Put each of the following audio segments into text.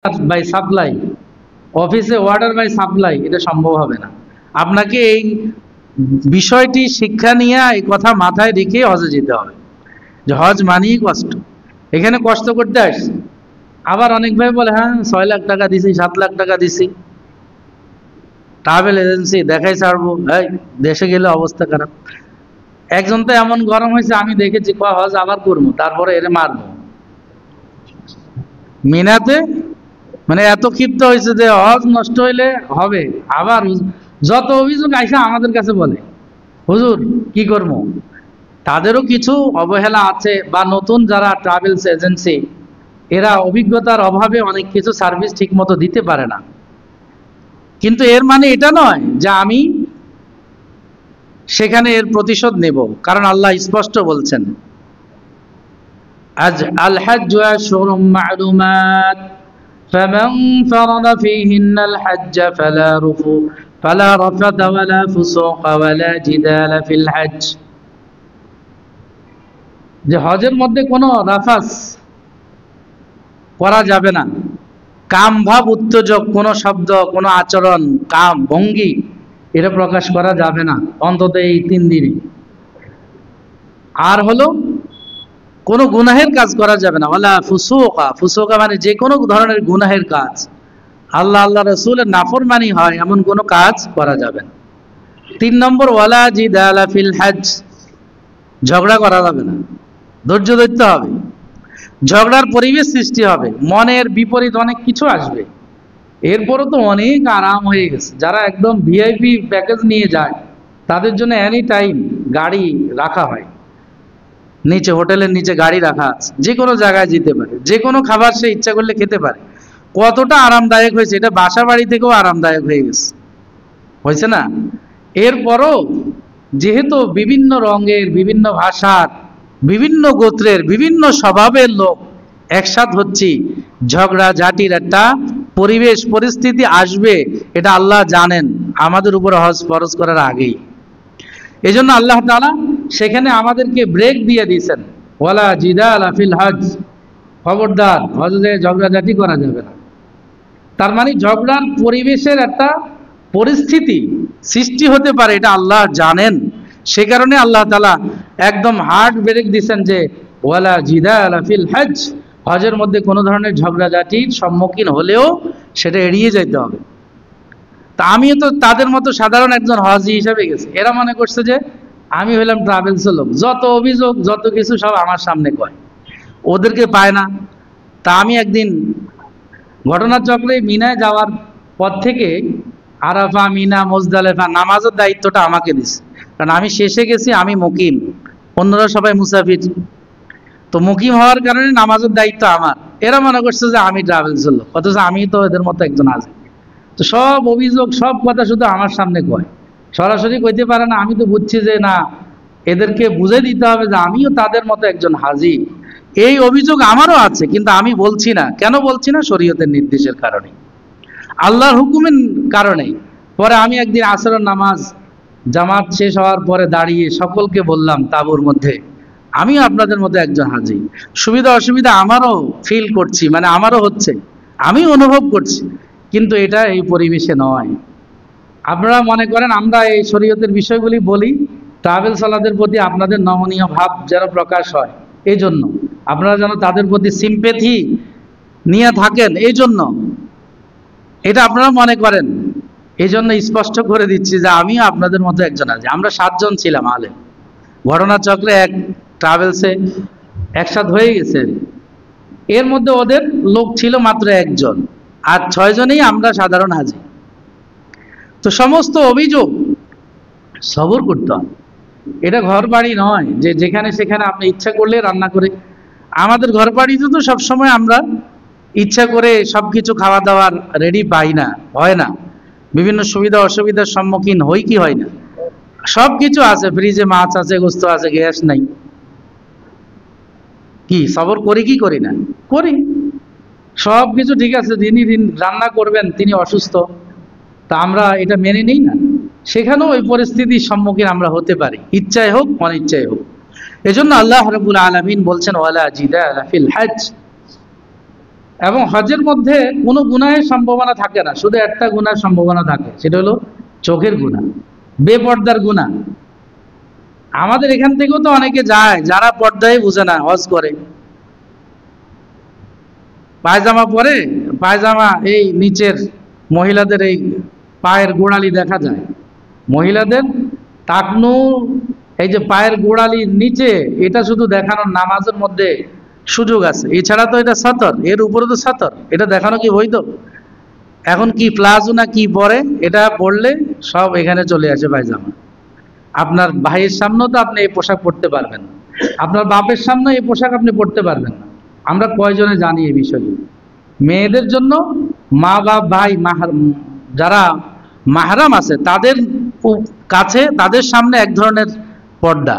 By supply, অফিসে order by supply, এটা সম্ভব হবে না। আপনাকে এই বিষয়টি শিক্ষা নিয়ে এই কথা মাথায় রেখে হজে যেতে হবে, যে হজ মানেই কষ্ট, এখানে কষ্ট করতে আসছে। আবার অনেক ভাই বলে হ্যাঁ 6 লাখ টাকা দিছি, 7 লাখ টাকা দিছি, ট্রাভেল এজেন্সি দেখাই ছাড়বো, এই দেশে গেলে অবস্থা খারাপ। একজন তো এমন গরম হয়েছে আমি দেখেছি, হজ আবার করবো, তারপরে এর মারবো মিনাতে, মানে এত ক্ষিপ্ত হয়েছে যে হজ নষ্ট হইলে হবে। আবার যত অভিযোগ আইসা আমাদের কাছে বলে হুজুর কি করবো। তাদেরও কিছু অবহেলা আছে, বা নতুন যারা ট্রাভেলস এজেন্সি, এরা অভিজ্ঞতার অভাবে অনেক কিছু সার্ভিস ঠিক মতো দিতে পারে না। কিন্তু এর মানে এটা নয় যে আমি সেখানে এর প্রতিশোধ নেব, কারণ আল্লাহ স্পষ্ট বলছেন আজ আল হজ্জু আশহুরুম মা'লুমাত ফামান ফারাদা ফীহিন্নাল হজ্জ ফালা রাফাথা ওয়ালা ফুসুকা ওয়ালা জিদালা ফিল হজ্জ। যে হজের মধ্যে কোনো রাফাস করা যাবে না, কাম ভাব উত্তেজক কোনো শব্দ, কোনো আচরণ, কাম ভঙ্গি এটা প্রকাশ করা যাবে না অন্তত এই 3 দিনে। আর হলো কোনো গুনাহের কাজ করা যাবে না, ওয়ালা ফুসুকা, ফুসুকা মানে যে কোনো ধরনের গুনাহের কাজ, আল্লাহ আল্লাহ রাসূলের নাফরমানি হয় এমন কোনো কাজ করা যাবে না। 3 নম্বর ওয়ালা জিদালা ফিল হজ্জ, ঝগড়া করা যাবে না, ধৈর্য ধরতে হবে। ঝগড়ার পরিবেশ সৃষ্টি হবে, মনের বিপরীত অনেক কিছু আসবে। এরপরও তো অনেক আরাম হয়ে গেছে, যারা একদম ভিআইপি প্যাকেজ নিয়ে যায় তাদের জন্য এনি টাইম গাড়ি রাখা হয়, নিচে হোটেলের নিচে গাড়ি রাখা আছে, যে কোনো জায়গায় যেতে পারে, যে কোনো খাবার সে ইচ্ছা করলে খেতে পারে। কতটা আরামদায়ক হয়েছে, এটা বাসা বাড়ি থেকেও আরামদায়ক হয়ে গেছে, হয়েছে না? এরপরও যেহেতু বিভিন্ন রঙের, বিভিন্ন ভাষার, বিভিন্ন গোত্রের, বিভিন্ন স্বভাবের লোক একসাথ হচ্ছি, ঝগড়া ঝাঁটির একটা পরিবেশ পরিস্থিতি আসবে, এটা আল্লাহ জানেন আমাদের উপর হজ ফরজ করার আগেই। এই জন্য আল্লাহ তাআলা সেখানে আমাদেরকে ব্রেক দিয়ে দিয়েছেন, ওয়ালা জিদালা ফিল হজ, খবরদার হজে ঝগড়াঝাটি করা যাবে না। তার মানে ঝগড়ার পরিবেশের একটা পরিস্থিতি সৃষ্টি হতে পারে, এটা আল্লাহ জানেন। সে কারণে আল্লাহ তাআলা একদম হার্ড ব্রেক দিয়েছেন যে ওয়ালা জিদালা ফিল হজ, হজের মধ্যে কোনো ধরনের ঝগড়াঝাটির সম্মুখীন হলেও সেটা এড়িয়ে যেতে হবে। তা আমিও তো তাদের মতো সাধারণ একজন হজি হিসাবে গেছি, এরা মনে করছে যে আমি হইলাম ট্রাভেলস লোক, যত অভিযোগ যত কিছু সব আমার সামনে কয়, ওদেরকে পায় না। তা আমি একদিন ঘটনাচক্রে মিনায় যাওয়ার পর থেকে আরাফা, মিনা, মুজদালিফা নামাজের দায়িত্বটা আমাকে দিছে, কারণ আমি শেষে গেছি, আমি মুকিম, অন্যরা সবাই মুসাফির। তো মুকিম হওয়ার কারণে নামাজের দায়িত্ব আমার। এরা মনে করছে যে আমি ট্রাভেলস লোক, অথচ আমি তো এদের মতো একজন হাজি। তো সব অভিযোগ সব কথা শুধু আমার সামনে কয়, সরাসরি কইতে পারে না। আমি তো বুঝছি যে না, এদেরকে বুঝে দিতে হবে যে আমিও তাদের মতো একজন হাজি। এই অভিযোগ আমারও আছে, কিন্তু আমি বলছি না। কেন বলছি না? শরীয়তের নির্দেশের কারণে, আল্লাহর হুকুমের কারণে। পরে আমি একদিন আসরের নামাজ জামাত শেষ হওয়ার পরে দাঁড়িয়ে সকলকে বললাম তাঁবুর মধ্যে, আমিও আপনাদের মতো একজন হাজি, সুবিধা অসুবিধা আমারও ফিল করছি, মানে আমারও হচ্ছে, আমি অনুভব করছি, কিন্তু এটা এই পরিবেশে নয়। আপনারা মনে করেন আমরা এই শরীয়তের বিষয়গুলি বলি ট্রাভেল সালাদের প্রতি আপনাদের নমনীয় ভাব যেন প্রকাশ হয়, এই জন্য আপনারা যেন তাদের প্রতি সিম্প্যাথি নিয়ে থাকেন, এই জন্য এটা আপনারা মনে করেন। এই জন্য স্পষ্ট করে দিচ্ছি যে আমিও আপনাদের মতো একজন আছি। আমরা 7 জন ছিলাম আলেম, ঘটনাচক্রে এক ট্রাভেলসে একসাথে হয়ে গেছে। এর মধ্যে ওদের লোক ছিল মাত্র 1 জন, আর 6 জনেই আমরা সাধারণ হাজি। তো সমস্ত অভিযোগ সবর করতে হবে। এটা ঘর বাড়ি নয় যে যেখানে সেখানে আপনি ইচ্ছা করলে রান্না করে। আমাদের ঘর বাড়িতে তো সবসময় আমরা ইচ্ছা করে সবকিছু খাওয়া দাওয়ার রেডি পাই না, হয় না, বিভিন্ন সুবিধা অসুবিধার সম্মুখীন হই কি হয় না। সব কিছু আছে, ফ্রিজে মাছ আছে, গোস্ত আছে, গ্যাস নাই। কি সবর করি কি করি না? করি। সব কিছু ঠিক আছে, যিনি রান্না করবেন তিনি অসুস্থ, তা আমরা এটা মেনে নিই না। সেখানেও ওই পরিস্থিতির সম্মুখীন আমরা হতে পারি, ইচ্ছায় হোক অনিচ্ছায় হোক। এজন্য আল্লাহ রাব্বুল আলামিন বলছেন ওয়ালা জিদালা ফিল হজ, এবং হজের মধ্যে কোনো গুনাহের সম্ভাবনা থাকে না, শুধু একটা গুনার সম্ভাবনা থাকে, সেটা হলো চোখের গুনাহ, বেপর্দার গুনাহ। আমাদের এখান থেকেও তো অনেকে যায় যারা পর্দায় বুঝে না, হজ করে পায়জামা পরে, পায়জামা এই নিচের মহিলাদের এই পায়ের গোড়ালি দেখা যায়, মহিলাদের টাকনু এই যে পায়ের গোড়ালির নিচে, এটা শুধু দেখানোর নামাজের মধ্যে সুযোগ আছে, এছাড়া তো এটা সতর, এর উপরে তো সতর, এটা দেখানো কি বৈধ? এখন কি প্লাজো না কি পরে, এটা পরলে সব এখানে চলে আসে পায়জামা। আপনার ভাইয়ের সামনেও তো আপনি এই পোশাক পরতে পারবেন না, আপনার বাপের সামনে এই পোশাক আপনি পরতে পারবেন না। আমরা কয়জনে জানি এই বিষয়টি? মেয়েদের জন্য মা বাপ ভাই যারা মাহরাম আছে তাদের কাছে, তাদের সামনে এক ধরনের পর্দা,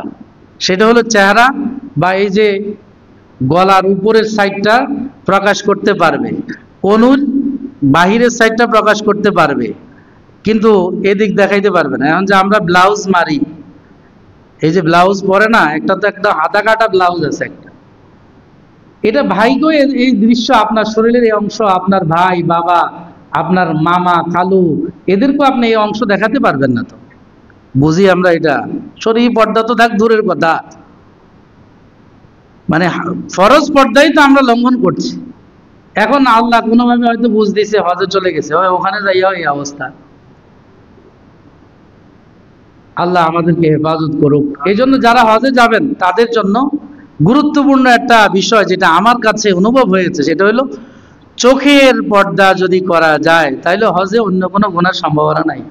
সেটা হলো চেহারা বা এই যে গলার উপরের সাইডটা প্রকাশ করতে পারবে, কনুর বাহিরের সাইডটা প্রকাশ করতে পারবে, কিন্তু এদিক দেখাইতে পারবে না। এখন যে আমরা ব্লাউজ মারি, এই যে ব্লাউজ পরে না, একটা তো একটা হাতা কাটা ব্লাউজ আছে একটা, এটা ভাইগো এই দৃশ্য আপনার শরীরের এই অংশ আপনার ভাই বাবা আপনার মামা খালু এদেরকেও আপনি এই অংশ দেখাতে পারবেন না। তো বুঝি আমরা এটা শরীর পর্দা তো থাক দূরের কথা, মানে ফরজ পর্দাই তো আমরা লঙ্ঘন করছি। এখন আল্লাহ কোনোভাবে হয়তো বুঝ দিছে, হজে চলে গেছে, ওখানে যাইয়া এই অবস্থা। আল্লাহ আমাদেরকে হেফাজত করুক। এই জন্য যারা হজে যাবেন তাদের জন্য গুরুত্বপূর্ণ একটা বিষয় যেটা আমার কাছে অনুভব হয়েছে, সেটা হলো চোখের পর্দা যদি করা যায় তাহলে হজে অন্য কোনো গুনার সম্ভাবনা নাই।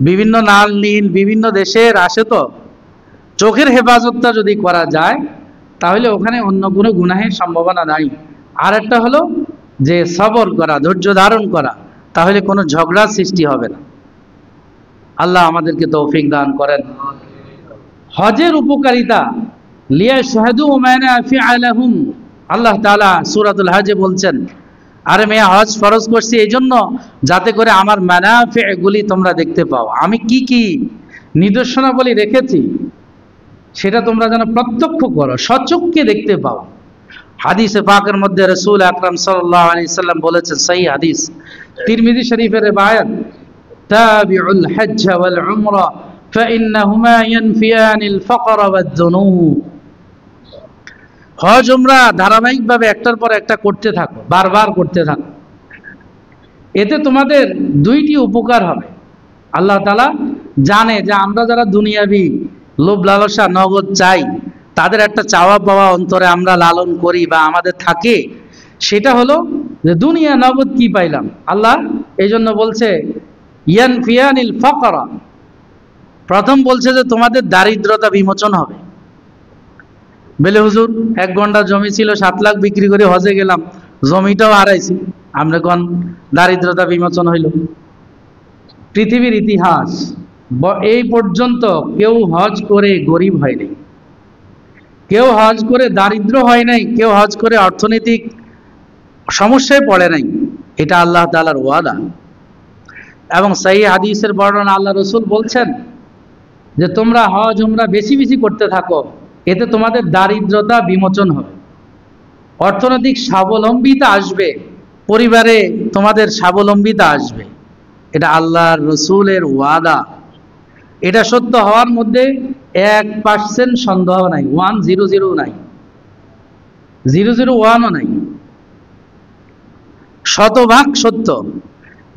বিভিন্ন নাল নীল বিভিন্ন দেশের আসে, তো চোখের হেফাজতটা যদি করা যায় তাহলে ওখানে অন্য কোনো গুনাহের সম্ভাবনা নাই। আর একটা হলো যে সবর করা, ধৈর্য ধারণ করা, তাহলে কোনো ঝগড়ার সৃষ্টি হবে না। আল্লাহ আমাদেরকে তৌফিক দান করেন। হজের উপকারিতা, লিয়াশহাদু মানাফিআ লাহুম, আল্লাহ তাআলা সূরাতুল হজে বলছেন, আরে মেয়ে হজ ফরজ করছি এই জন্য যাতে করে আমার মানাফিগুলি তোমরা দেখতে পাও, আমি কি কি নিদর্শনাবলী রেখেছি সেটা তোমরা যেন প্রত্যক্ষ করো, সচক্ষে দেখতে পাও। হাদিসে পাকের মধ্যে রাসূল আকরাম সাল্লাল্লাহু আলাইহি সাল্লাম বলেছেন, সহিহ হাদিস, তিরমিজি শরীফের রিওয়ায়াত, তাবিউল হজ্জ ওয়াল উমরা ফাইন্নাহুমা ইয়ানফিয়ানিল ফাকর ওয়াদ-দুনূব। হজ উমরা ধারাবাহিকভাবে একটার পর একটা করতে থাকো, বারবার করতে থাকো, এতে তোমাদের দুইটি উপকার হবে। আল্লাহ তাআলা জানে যে আমরা যারা দুনিয়াবি লোভ লালসা নগদ চাই, তাদের একটা চাওয়া পাওয়া অন্তরে আমরা লালন করি বা আমাদের থাকে, সেটা হলো যে দুনিয়া নগদ কি পাইলাম। আল্লাহ এই জন্য বলছে ইয়ানফিয়ানিল ফাকর, প্রথম বলছে যে তোমাদের দারিদ্রতা বিমোচন হবে। বলে হুজুর 1 ঘন্টা জমি ছিল 7 লাখ বিক্রি করে হজে গেলাম, জমিটাও হারাইছি, আমরা কোন দারিদ্রতা বিমোচন হইল? পৃথিবীর ইতিহাস এই পর্যন্ত কেউ হজ করে গরিব হয় নাই, কেউ হজ করে দারিদ্র হয় নাই, কেউ হজ করে অর্থনৈতিক সমস্যায় পড়ে নাই। এটা আল্লাহ তাআলার ওয়াদা। এবং সহিহ হাদিসের বর্ণনা, আল্লাহ রাসূল বলছেন যে তোমরা হজ উমরা বেশি বেশি করতে থাকো, এতে তোমাদের দারিদ্রতা বিমোচন হবে, অর্থনৈতিক স্বাবলম্বিতা আসবে, পরিবারে তোমাদের স্বাবলম্বিতা আসবে। এটা আল্লাহর রাসূলের ওয়াদা। এটা সত্য হওয়ার মধ্যে 1% সন্দেহ নাই, 100 নাই, 001ও নাই, শতভাগ সত্য।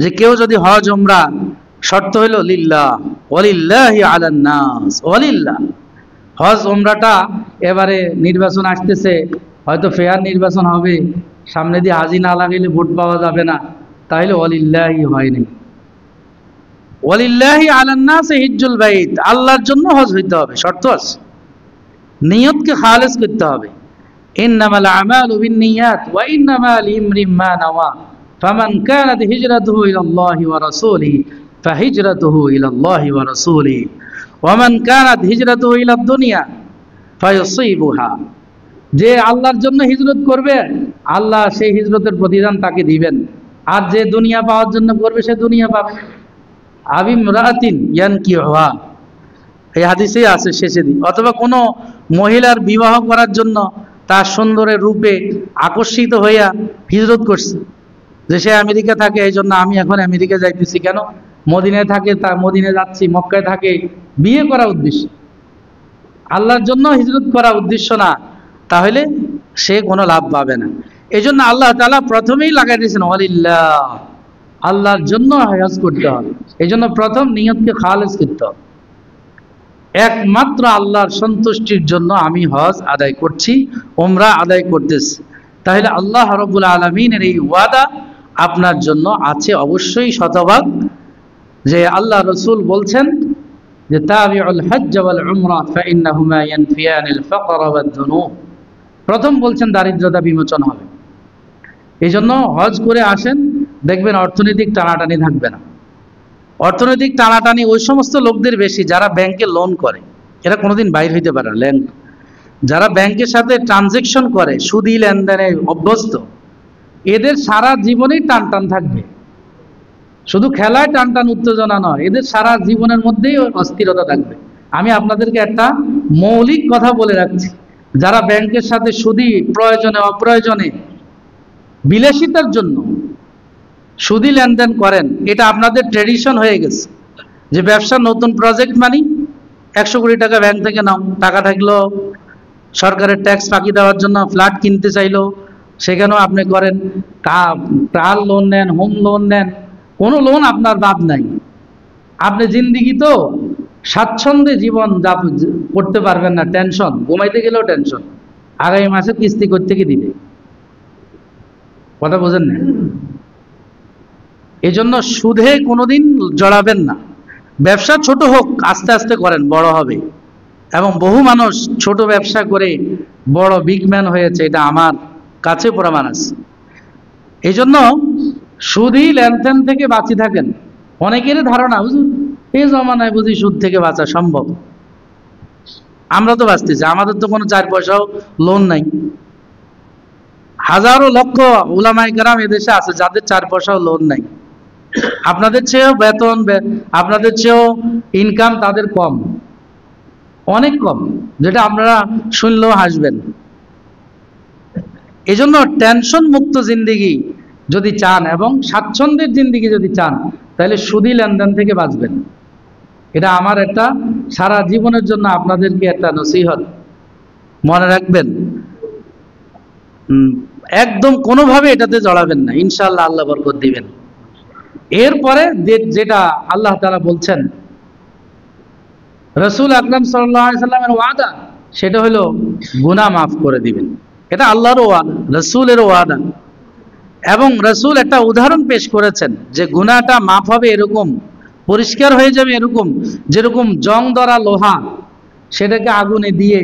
যে কেউ যদি হজ উমরা, শর্ত হইল লিল্লাহ ওয়ালিল্লাহি আলান নাস, ওয়ালিল্লাহ। হজ উমরাটা এবারে নির্বাচন আসতেছে, হয়তো ফেয়ার নির্বাচন হবে, সামনে দিয়ে হাজি না লাগাইলে ভোট পাওয়া যাবে না, তাহলে ওয়ালিল্লাহি হয়নি। ওয়ালিল্লাহি আলান নাস হিজ্জুল বাইত, আল্লাহর জন্য হজ হইতে হবে, শর্ত আছে, নিয়তকে খালেস করতে হবে। ইন্নামাল আমালু বিন্নিয়াত ওয়া ইন্নামা লিমরিম মা নাওয়া ফামান কানাত হিজরাতুহু ইলাল্লাহি ওয়া রাসূলিহি ফাহিজরাতুহু ইলাল্লাহি ওয়া রাসূলিহি ওয়া মান কানাত হিজরাতুহু ইলাদ দুনিয়া ফায়ুসিবুহা। যে আল্লাহর জন্য হিজরত করবে, আল্লাহ সেই হিজরতের প্রতিদান তাকে দিবেন, আর যে দুনিয়া পাওয়ার জন্য করবে সে দুনিয়া পাবে। আবিমরাতিন ইয়ানকিহুহা, এই হাদিসেই আছে শেষে দিই, অথবা কোনো মহিলার বিবাহ করার জন্য তার সুন্দরের রূপে আকর্ষিত হইয়া হিজরত করছে, যে সে আমেরিকা থাকে এই জন্য আমি এখন আমেরিকা যাইতেছি, কেন মদিনায় থাকে তা মদিনায় যাচ্ছি, মক্কায় থাকে বিয়ে করা উদ্দেশ্য, আল্লাহর জন্য হিজরত করা উদ্দেশ্য না, তাহলে সে কোনো লাভ পাবে না। এই জন্য আল্লাহ তাআলা প্রথমেই লাগাই দিয়েছেন ওয়ালিল্লাহ, আল্লাহর জন্য হজ করতে হবে। এই জন্য প্রথম নিয়তকে খালেস করতে হবে, একমাত্র আল্লাহর সন্তুষ্টির জন্য আমি হজ আদায় করছি, ওমরা আদায় করতেছি। তাহলে আল্লাহ রাব্বুল আলামিনের এই ওয়াদা আপনার জন্য আছে অবশ্যই শতভাগ, যে আল্লাহ রসুল বলছেন যে তাবিউল হজ্জ ওয়াল উমরা ফাইন্নাহুমা ইয়ানফিয়ানিল ফাকর ওয়াদ দুনুব, প্রথম বলছেন দারিদ্রতা বিমোচন হবে। এই জন্য হজ করে আসেন, দেখবেন অর্থনৈতিক টানাটানি থাকবে না। অর্থনৈতিক টানাটানি ওই সমস্ত লোকদের বেশি যারা ব্যাংকে লোন করে, এরা কোনোদিন বাইর হইতে পারে না। যারা ব্যাংকের সাথে ট্রানজেকশন করে, সুদি লেনদেনে অভ্যস্ত, এদের সারা জীবনেই টান টান থাকবে। শুধু খেলায় টান টান উত্তেজনা নয়, এদের সারা জীবনের মধ্যেই অস্থিরতা থাকবে। আমি আপনাদেরকে একটা মৌলিক কথা বলে রাখছি, যারা ব্যাংকের সাথে সুদি প্রয়োজনে অপ্রয়োজনে বিলাসিতার জন্য সুদি লেনদেন করেন, এটা আপনাদের ট্রেডিশন হয়ে গেছে, যে ব্যবসার নতুন প্রজেক্ট মানি 100 কোটি টাকা ব্যাংক থেকে নাও, টাকা থাকলো সরকারের ট্যাক্স ফাঁকি দেওয়ার জন্য ফ্ল্যাট কিনতে চাইলো, সেখানেও আপনি করেন, কার লোন নেন, হোম লোন নেন, কোনো লোন আপনার বাদ নাই। আপনি জিন্দিগি তো স্বাচ্ছন্দ্যে জীবন করতে পারবেন না, টেনশন, ঘুমাইতে গেলেও টেনশন, আগামী মাসে কিস্তি করতে কি দিবে, কথা বোঝেন না? এই জন্য সুদে কোনোদিন জড়াবেন না। ব্যবসা ছোট হোক, আস্তে আস্তে করেন, বড় হবে। এবং বহু মানুষ ছোট ব্যবসা করে বড় বিগম্যান হয়েছে, এটা আমার কাছে প্রমাণ আছে। এই জন্য সুদই লেনদেন থেকে বাঁচি থাকেন। অনেকেরই ধারণা, বুঝুন এই জমানায় বুঝি সুদ থেকে বাঁচা সম্ভব। আমরা তো বাঁচতেছি, আমাদের তো কোনো 4 পয়সাও লোন নাই। হাজারো লক্ষ উলামায়ে কেরাম এদেশে আছে যাদের 4 পয়সাও লোন নাই। আপনাদের চেয়েও বেতন, আপনাদের চেয়েও ইনকাম তাদের কম, অনেক কম, যেটা আপনারা শুনলেও হাসবেন। এই জন্য টেনশন মুক্ত জিন্দিগি যদি চান এবং স্বাচ্ছন্দ্যের জিন্দিগি যদি চান, তাহলে সুদি লেনদেন থেকে বাঁচবেন। এটা আমার একটা সারা জীবনের জন্য আপনাদেরকে একটা নসিহত, মনে রাখবেন। একদম কোনোভাবে এটাতে জড়াবেন না, ইনশাআল্লাহ আল্লাহ বরকত দিবেন। এরপরে যেটা আল্লাহ তাআলা বলছেন, রাসূল আকরাম সাল্লাল্লাহু আলাইহি সাল্লামের ওয়াদা, সেটা হলো গুনাহ মাফ করে দিবেন। এটা আল্লাহর ওয়াদা, রাসূলের ওয়াদা। এবং রাসূল একটা উদাহরণ পেশ করেছেন যে গুনাহটা মাফ হবে এরকম, পরিষ্কার হয়ে যাবে এরকম, যেরকম জং ধরা লোহা, সেটাকে আগুনে দিয়ে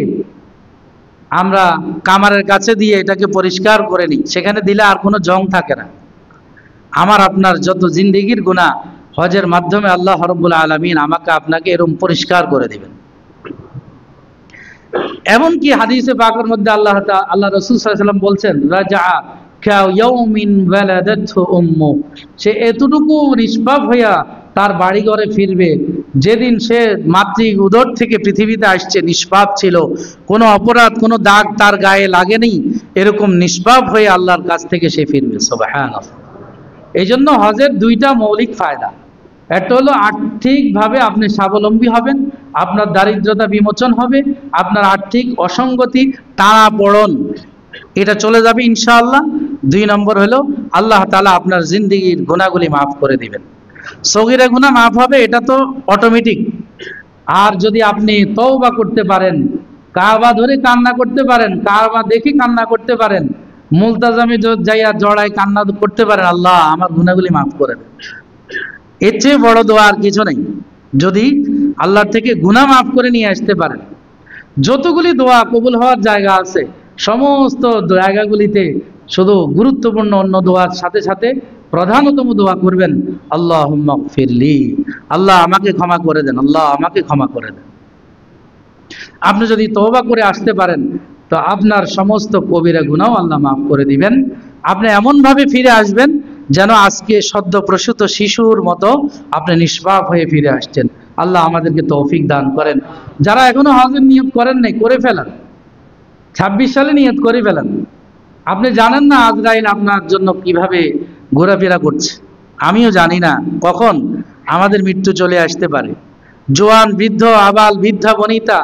আমরা কামারের কাছে দিয়ে এটাকে পরিষ্কার করে নিই, সেখানে দিলে আর কোনো জং থাকে না। আমার আপনার যত জিন্দেগির গুনাহ, হজের মাধ্যমে আল্লাহ রাব্বুল আলামিন আমাকে আপনাকে এরকম পরিষ্কার করে দিবেন। এমনকি হাদিসে পাকের মধ্যে আল্লাহ রাসূল সাল্লাল্লাহু আলাইহি ওয়াসাল্লাম বলছেন, রাজা কায়াউমিন ওয়ালাদাতহু উম্মু, সে এতটুকু নিষ্পাপ হইয়া তার বাড়ি ঘরে ফিরবে যেদিন সে মাতৃ উদর থেকে পৃথিবীতে আসছে, নিষ্পাপ ছিল, কোনো অপরাধ, কোনো দাগ তার গায়ে লাগেনি, এরকম নিষ্পাপ হয়ে আল্লাহর কাছ থেকে সে ফিরবে। সুবহানাল্লাহ। এই জন্য হজের 2টা মৌলিক ফায়দা। একটা হলো আর্থিকভাবে আপনি স্বাবলম্বী হবেন, আপনার দারিদ্রতা বিমোচন হবে, আপনার আর্থিক অসঙ্গতি, টানাপোড়েন এটা চলে যাবে ইনশাআল্লাহ। 2 নম্বর হলো আল্লাহ তাআলা আপনার জিন্দেগির গুনাহগুলি মাফ করে দিবেন। সগীরা গুনাহ মাফ হবে, এটা তো অটোমেটিক। আর যদি আপনি তওবা করতে পারেন, কাবা ধরে কান্না করতে পারেন, কাবা দেখে কান্না করতে পারেন, মুলতাজামে যাইয়া জড়ায় কান্না করতে পারেন, আল্লাহ আমার গুনাহগুলি মাফ করে দেন, এর চেয়ে বড় দোয়া আর কিছু নেই। যদি আল্লাহর থেকে গুনাহ মাফ করে নিয়ে আসতে পারেন, যতগুলি দোয়া কবুল হওয়ার জায়গা আছে সমস্ত জায়গাগুলিতে শুধু গুরুত্বপূর্ণ অন্য দোয়ার সাথে সাথে প্রধানতম দোয়া করবেন, আল্লাহুম্মা গফিরলি, আল্লাহ আমাকে ক্ষমা করে দেন, আল্লাহ আমাকে ক্ষমা করে দেন। আপনি যদি তওবা করে আসতে পারেন, তো আপনার সমস্ত কবিরা গুনাহ আল্লাহ মাফ করে দিবেন। আপনি এমনভাবে ফিরে আসবেন যেন আজকে সদ্য প্রসূত শিশুর মতো আপনি নিষ্পাপ হয়ে ফিরে আসছেন। আল্লাহ আমাদেরকে তৌফিক দান করেন। যারা এখনো হজের নিয়ত করেন নাই, করে ফেলান। 26 সালে নিয়ত করে ফেলেন। আপনি জানেন না আজরাইল আপনার জন্য কিভাবে ঘোরাফেরা করছে, আমিও জানি না কখন আমাদের মৃত্যু চলে আসতে পারে। জোয়ান বৃদ্ধ আবাল বৃদ্ধা বনিতা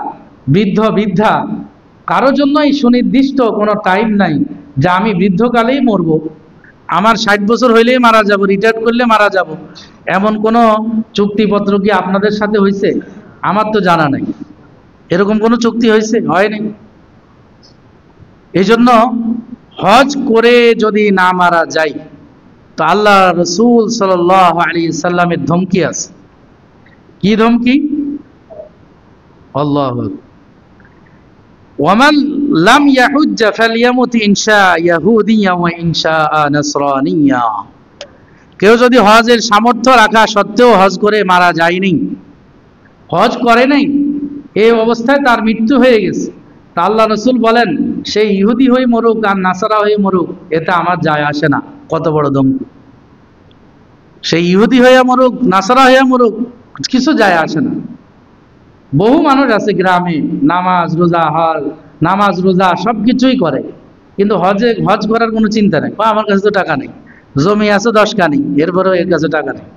বৃদ্ধ বৃদ্ধা, কারো জন্যই সুনির্দিষ্ট কোনো টাইম নাই যে আমি বৃদ্ধকালেই মরব, আমার 60 বছর হইলেই মারা যাব, রিটায়ার করলে মারা যাব, এমন কোনো চুক্তিপত্র কি আপনাদের সাথে হয়েছে? আমার তো জানা নাই এরকম কোনো চুক্তি হয়েছে, হয়নি। এই জন্য হজ করে যদি না মারা যায় তো আল্লাহ রসুল সাল্লাল্লাহু আলাইহি সাল্লামের ধমকি আছে। কি ধমকি? আল্লাহু আকবার, ওয়ামান লাম ইয়াহুজ্জ ফালইয়ামুত ইনশা ইয়াহুদিয়া ওয়া ইনশা নাসরানিয়া। কেউ যদি হজের সামর্থ্য রাখা সত্ত্বেও হজ করে মারা যায়নি, হজ করে নাই, এই অবস্থায় তার মৃত্যু হয়ে গেছে, তা আল্লাহ রসুল বলেন সে ইহুদি হয়ে মরুক আর নাসারা হয়ে মরুক, এতে আমার যায় আসে না। কত বড় ধমকি! সে ইহুদি হয়ে মরুক নাসারা হয়ে মরুক, কিছু যায় আসে না। বহু মানুষ আছে গ্রামে নামাজ রোজা নামাজ রোজা সবকিছুই করে, কিন্তু হজ করার কোনো চিন্তা নেই। আমার কাছে তো টাকা নেই, জমি আছে 10 কানি, এরপরেও এর কাছে টাকা নেই।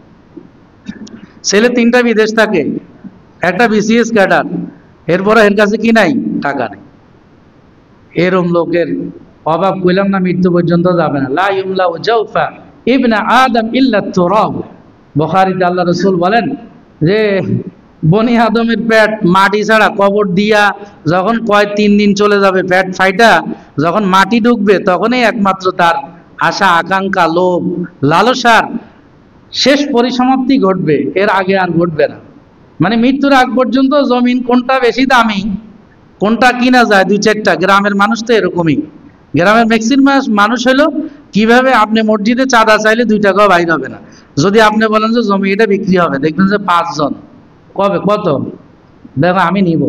ছেলে 3টা বিদেশ থাকে, একটা বিসিএস ক্যাডার, এরপরে এর কাছে কি নাই? টাকা নেই। এরম লোকের অভাব কইলাম না, মৃত্যু পর্যন্ত যাবে না। লা ইউমলাউ জাওফা ইবনা আদম ইল্লা তুরাব। বুখারীতে আল্লাহ রাসূল বলেন যে বনি আদমের পেট মাটি ছাড়া, কবর দিয়া যখন 3 দিন চলে যাবে, পেট ফাইটা যখন মাটি ঢুকবে, তখনই একমাত্র তার আশা আকাঙ্ক্ষা লোভ লালসার শেষ পরিসমাপ্তি ঘটবে, এর আগে আর ঘটবে না। মানে মৃত্যুর আগ পর্যন্ত জমিন কোনটা বেশি দামি, কোনটা কিনা যায় 2-4টা। গ্রামের মানুষ তো এরকমই, গ্রামের ম্যাক্সিমাম মানুষ হলো কিভাবে আপনি মসজিদে চাঁদা চাইলে 2 টাকাও বাইর হবে না। যদি আপনি বলেন যে জমি এটা বিক্রি হবে, দেখবেন যে 5 জন, কবে কত, দেখো আমি নিব।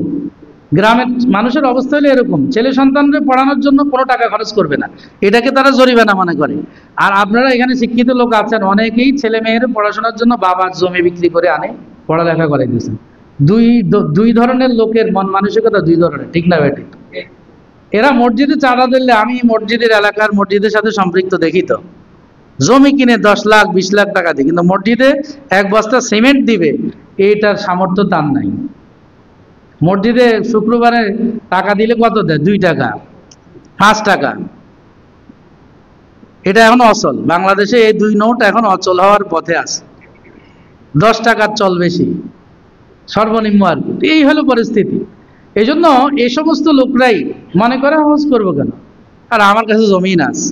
গ্রামের মানুষের অবস্থা হলো এরকম, ছেলে সন্তানদের পড়ানোর জন্য কোনো টাকা খরচ করবে না, এটাকে তারা জরিমানা মনে করে। আর আপনারা এখানে শিক্ষিত লোক আছেন, অনেকেই ছেলে মেয়ের পড়াশোনার জন্য বাবার জমি বিক্রি করে আনে, পড়ালেখা করাই দিয়েছেন। দুই ধরনের লোকের মন মানসিকতা, 2 ধরনের, ঠিক না বেটি? এরা মসজিদে চাঁদা দিলে, আমি মসজিদের এলাকার মসজিদের সাথে সম্পৃক্ত দেখি তো, জমি কিনে 10 লাখ 20 লাখ টাকা দিয়ে, কিন্তু মসজিদে 1 বস্তা সিমেন্ট দিবে এইটার সামর্থ্য তার নাই। মসজিদে শুক্রবারে টাকা দিলে কত দেয়? 2 টাকা 5 টাকা। এটা এখন অচল, বাংলাদেশে এই 2 নোট এখন অচল হওয়ার পথে আছে। 10 টাকার চল বেশি, সর্বনিম্ন আর কি। এই হলো পরিস্থিতি। এই জন্য এই সমস্ত লোকরাই মনে করে হজ করবো কেন, আর আমার কাছে জমিন আছে।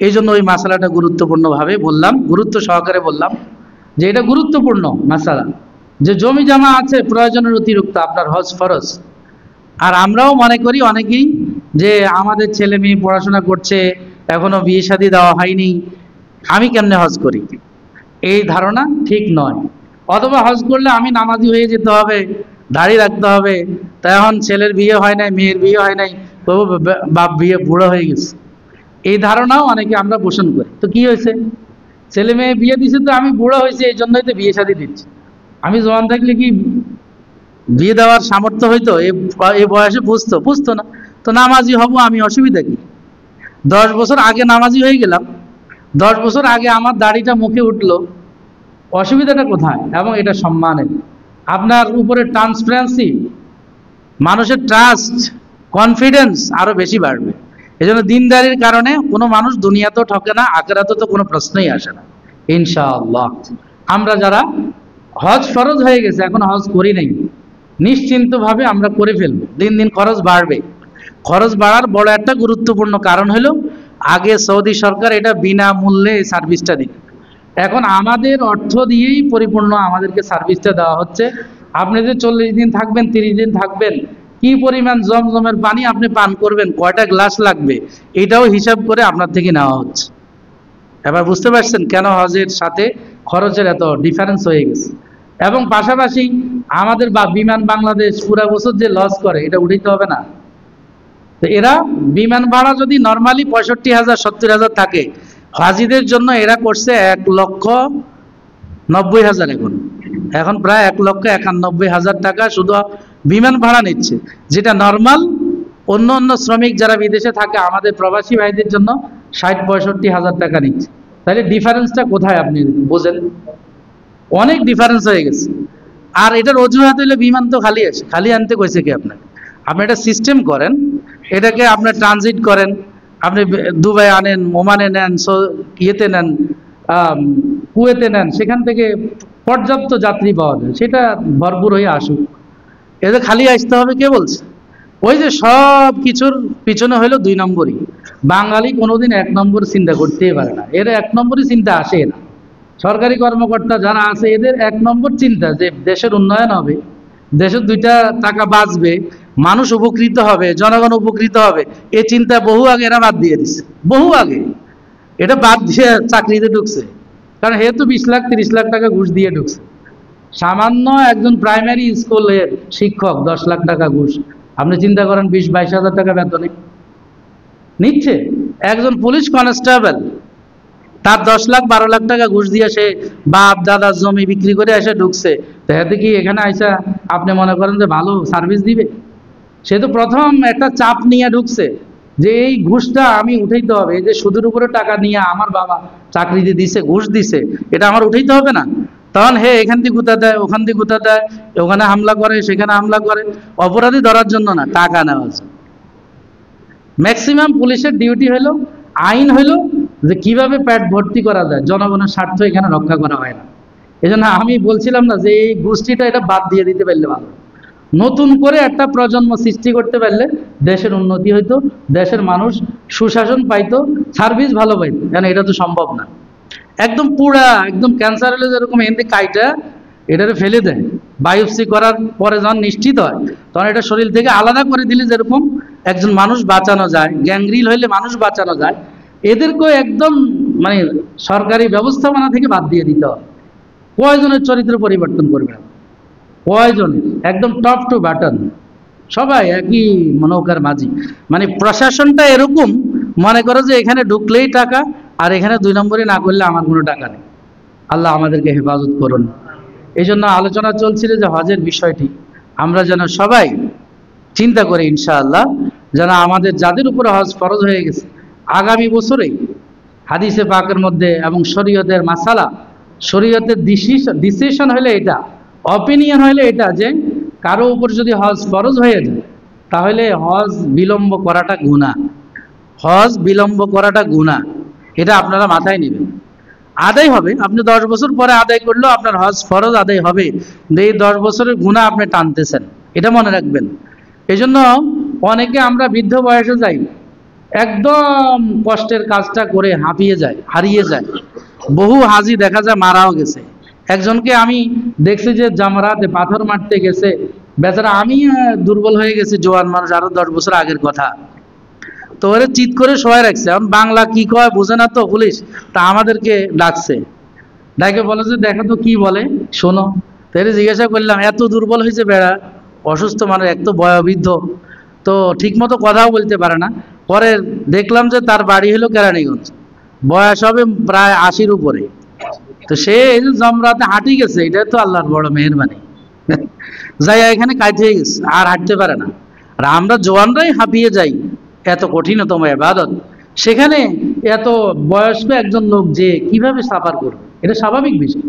এই জন্য ওই মাসালাটা গুরুত্বপূর্ণভাবে বললাম, গুরুত্ব সহকারে বললাম যে এটা গুরুত্বপূর্ণ মাসালা, যে জমি জমা আছে প্রয়োজনের অতিরিক্ত আপনার হজ ফরজ। আর আমরাও মনে করি অনেকেই যে আমাদের ছেলে মেয়ে পড়াশোনা করছে, এখনো বিয়ে শাদী দেওয়া হয়নি, আমি কেমনে হজ করি, এই ধারণা ঠিক নয়। অথবা হজ করলে আমি নামাজি হয়ে যেতে হবে, দাড়ি রাখতে হবে, তা এখন ছেলের বিয়ে হয় নাই, মেয়ের বিয়ে হয় নাই, তবু বাপ বিয়ে বুড়ো হয়ে গেছে, এই ধারণাও অনেকে আমরা পোষণ করি। তো কি হয়েছে, ছেলে মেয়ে বিয়ে দিছে, তো আমি বুড়ো হয়েছি এই জন্যই তো বিয়ে শাদী দিচ্ছি। আমি জওয়ান থাকলে কি বিয়ে দেওয়ার সামর্থ্য হইতো? এই বয়সে বুঝতো না। তো নামাজি হব আমি, অসুবিধা কি? 10 বছর আগে নামাজি হয়ে গেলাম, 10 বছর আগে আমার দাড়িটা মুখে উঠলো, অসুবিধাটা কোথায়? এবং এটা সম্মানের, আপনার উপরে ট্রান্সপারেন্সি, মানুষের ট্রাস্ট কনফিডেন্স আরো বেশি বাড়বে। এই জন্য দিনদারির কারণে কোনো মানুষ দুনিয়াতেও ঠকে না, আখিরাতে তো কোনো প্রশ্নই আসে না ইনশাআল্লাহ। আমরা যারা হজ ফরজ হয়ে গেছে এখন হজ করি নাই, নিশ্চিন্তভাবে আমরা করে ফেলবো। দিন দিন খরচ বাড়বে। খরচ বাড়ার বড় একটা গুরুত্বপূর্ণ কারণ হলো আগে সৌদি সরকার এটা বিনামূল্যে এই সার্ভিসটা দিত, এখন আমাদের অর্থ দিয়েই পরিপূর্ণ আমাদেরকে সার্ভিসটা দেওয়া হচ্ছে। আপনি যে 40 দিন থাকবেন 30 দিন থাকবেন, কি পরিমাণ জমজমের পানি আপনি পান করবেন, কয়টা গ্লাস লাগবে, এটাও হিসাব করে আপনার থেকে নেওয়া হচ্ছে। এবার বুঝতে পারছেন কেন হজের সাথে খরচের এত ডিফারেন্স হয়ে গেছে। এবং পাশাপাশি আমাদের বিমান বাংলাদেশ পুরা বছর যে লস করে, এটা উঠাইতে হবে না? তো এরা বিমান ভাড়া যদি নর্মালি 65,000 70,000 থাকে, হাজিদের জন্য এরা করছে 1,90,000। এখন প্রায় 1,91,000 টাকা শুধু বিমান ভাড়া নিচ্ছে, যেটা নর্মাল অন্য অন্য শ্রমিক যারা বিদেশে থাকে আমাদের প্রবাসী ভাইদের জন্য 60-65 হাজার টাকা নিচ্ছে। তাহলে ডিফারেন্সটা কোথায় আপনি বোঝেন? অনেক ডিফারেন্স হয়ে গেছে। আর এটার অজুহাত হইলে বিমান তো খালি আসে, খালি আনতে কইছে কি আপনাকে? আপনি একটা সিস্টেম করেন, এটাকে আপনার ট্রানজিট করেন, আপনি দুবাই আনেন, ওমানে নেন, ইয়েতে নেন, কুয়েতে নেন, সেখান থেকে পর্যাপ্ত যাত্রী পাওয়া যায়, সেটা ভরপুর হয়ে আসুক। এদের খালি আসতে হবে কে বলছে? ওই যে সব কিছুর পিছনে হলো 2 নম্বরই। বাঙালি কোনোদিন 1 নম্বর চিন্তা করতেই পারে না, এর 1 নম্বরই চিন্তা আসে না। সরকারি কর্মকর্তা যারা আছে এদের 1 নম্বর চিন্তা যে দেশের উন্নয়ন হবে, দেশের 2টা টাকা বাঁচবে, মানুষ উপকৃত হবে, জনগণ উপকৃত হবে, এই চিন্তা বহু আগে এরা বাদ দিয়ে দিচ্ছে, বহু আগে। এটা বাদ দিয়ে চাকরিতে ঢুকছে, কারণ হে তো 20 লাখ 30 লাখ টাকা ঘুষ দিয়ে ঢুকছে। সামান্য একজন প্রাইমারি স্কুলের শিক্ষক 10 লাখ টাকা ঘুষ। আপনি চিন্তা করেন 20-22 হাজার টাকা বেতনে নিচ্ছে। একজন পুলিশ কনস্টেবল তার 10 লাখ 12 লাখ টাকা ঘুষ দিয়ে সে বাপ দাদার জমি বিক্রি করে এসে ঢুকছে। তো এতে কি এখানে আইসা আপনি মনে করেন যে ভালো সার্ভিস দিবে? সে তো প্রথম একটা চাপ নিয়ে ঢুকছে যে এই ঘুষটা আমি উঠাইতে হবে, এই যে সুদের উপরে টাকা নিয়ে আমার বাবা চাকরিতে দিছে, ঘুষ দিছে, এটা আমার উঠাইতে হবে না? তখন হে এখান থেকে গুতা দেয়, ওখান থেকে গুতা দেয়, ওখানে হামলা করে, সেখানে হামলা করে, অপরাধী ধরার জন্য না, টাকা নেওয়ার জন্য। ম্যাক্সিমাম পুলিশের ডিউটি হলো, আইন হলো যে কিভাবে পেট ভর্তি করা যায়, জনগণের স্বার্থ এখানে রক্ষা করা হয় না। এই জন্য আমি বলছিলাম না যে এই গোষ্ঠীটা এটা বাদ দিয়ে দিতে পারলে ভালো, নতুন করে একটা প্রজন্ম সৃষ্টি করতে পারলে দেশের উন্নতি হইতো, দেশের মানুষ সুশাসন পাইতো, সার্ভিস ভালো পাইতো। কেন এটা তো সম্ভব না। একদম পুরা একদম ক্যান্সার হলে যেরকম এমনি কাইটা এটারে ফেলে দেয়, বায়োপসি করার পরে যখন নিশ্চিত হয় তখন এটা শরীর থেকে আলাদা করে দিলে যেরকম একজন মানুষ বাঁচানো যায়, গ্যাংগ্রিল হইলে মানুষ বাঁচানো যায়, এদেরকেও একদম মানে সরকারি ব্যবস্থাপনা থেকে বাদ দিয়ে দিতে হবে। কয়জনের চরিত্র পরিবর্তন করবে? কয়জনের? একদম টপ টু বাটন সবাই একই নৌকার মাঝি। মানে প্রশাসনটা এরকম মনে করো যে এখানে ঢুকলেই টাকা, আর এখানে 2 নম্বরই না করলে আমার কোনো টাকা নেই। আল্লাহ আমাদেরকে হেফাজত করুন। এই জন্য আলোচনা চলছিল যে হজের বিষয়টি আমরা যেন সবাই চিন্তা করি ইনশাআল্লাহ, যেন আমাদের যাদের উপরে হজ ফরজ হয়ে গেছে আগামী বছরেই হাদিসে পাকের মধ্যে এবং শরীয়তের মাসালা, শরীয়তের ডিসিশন হলে এটা, অপিনিয়ন হলে এটা যে কারো উপর যদি হজ ফরজ হয়ে যায় তাহলে হজ বিলম্ব করাটা গুনাহ, হজ বিলম্ব করাটা গুনাহ। এটা আপনারা মাথায় নেবেন। আদায় হবে, আপনি 10 বছর পরে আদায় করলেও আপনার হজ ফরজ আদায় হবে, এই 10 বছরের গুনাহ আপনি টানতেছেন, এটা মনে রাখবেন। এই জন্য অনেকে আমরা বৃদ্ধ বয়সে যাই, একদম কষ্টের কাজটা করে হাঁপিয়ে যায়, হারিয়ে যায়। বহু হাজি দেখা যায় মারাও গেছে। একজনকে আমি দেখছি যে জামরাতে পাথর মারতে গেছে, বেচারা আমি দুর্বল হয়ে গেছি, জোয়ান মানুষ, আরো 10 বছর আগের কথা। তো ওরা চিৎ করে শোয়াই রাখছে, এখন বাংলা কি কয় বোঝে না তো পুলিশ, তা আমাদেরকে ডাকছে, ডাকে বলে যে দেখো তো কি বলে শোনো। তো এর জিজ্ঞাসা করলাম, এত দুর্বল হয়েছে বেড়া, অসুস্থ মানুষ, এক তো বয়োবৃদ্ধ, তো ঠিক মতো কথাও বলতে পারে না। পরে দেখলাম যে তার বাড়ি হলো কেরানীগঞ্জ, বয়স হবে প্রায় 80-র উপরে। তো সে জমরাতে হাঁটি গেছে, এটা তো আল্লাহর বড় মেহেরবানি। যাই এখানে কাইতে গেছে, আর হাঁটতে পারে না। আর আমরা জওয়ানরাই হাঁপিয়ে যাই, এত কঠিনতম ইবাদত, সেখানে এত বয়স্ক একজন লোক যে কিভাবে সাফার করবে, এটা স্বাভাবিক বিষয়।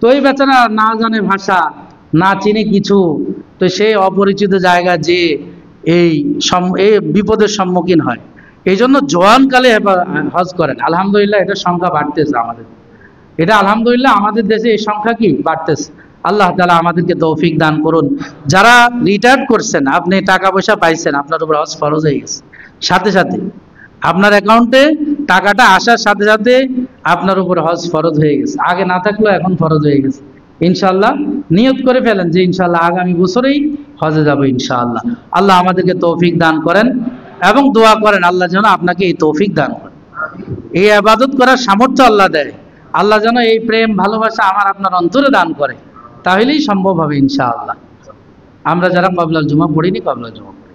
তো এই বেচারা না জানে ভাষা, না চিনে কিছু, তো সে অপরিচিত জায়গা যে এই বিপদের সম্মুখীন হয়। এই জন্য জওয়ানকালে হজ করেন। আলহামদুলিল্লাহ এটার সংখ্যা বাড়তেছে আমাদের, এটা আলহামদুলিল্লাহ আমাদের দেশে এই সংখ্যা কি বাড়তেছে। আল্লাহ তাআলা আমাদেরকে তৌফিক দান করুন। যারা রিটায়ার্ড করছেন, আপনি টাকা পয়সা পাইছেন, আপনার উপর হজ ফরজ হয়ে গেছে, সাথে সাথে আপনার অ্যাকাউন্টে টাকাটা আসার সাথে সাথে আপনার উপর হজ ফরজ হয়ে গেছে, আগে না থাকলেও এখন ফরজ হয়ে গেছে। ইনশাআল্লাহ নিয়ত করে ফেলেন যে ইনশাআল্লাহ আগামী বছরেই হজে যাব ইনশাআল্লাহ। আল্লাহ আমাদেরকে তৌফিক দান করেন এবং দোয়া করেন আল্লাহ যেন আপনাকে এই তৌফিক দান করেন, এই ইবাদত করার সামর্থ্য আল্লাহ দেয়। আল্লাহ যেন এই প্রেম ভালোবাসা আমার আপনার অন্তরে দান করে, তাহলেই সম্ভব হবে ইনশাআল্লাহ। আমরা যারা ক্বাবলাল জুমা পড়িনি, ক্বাবলাল জুমা পড়ি।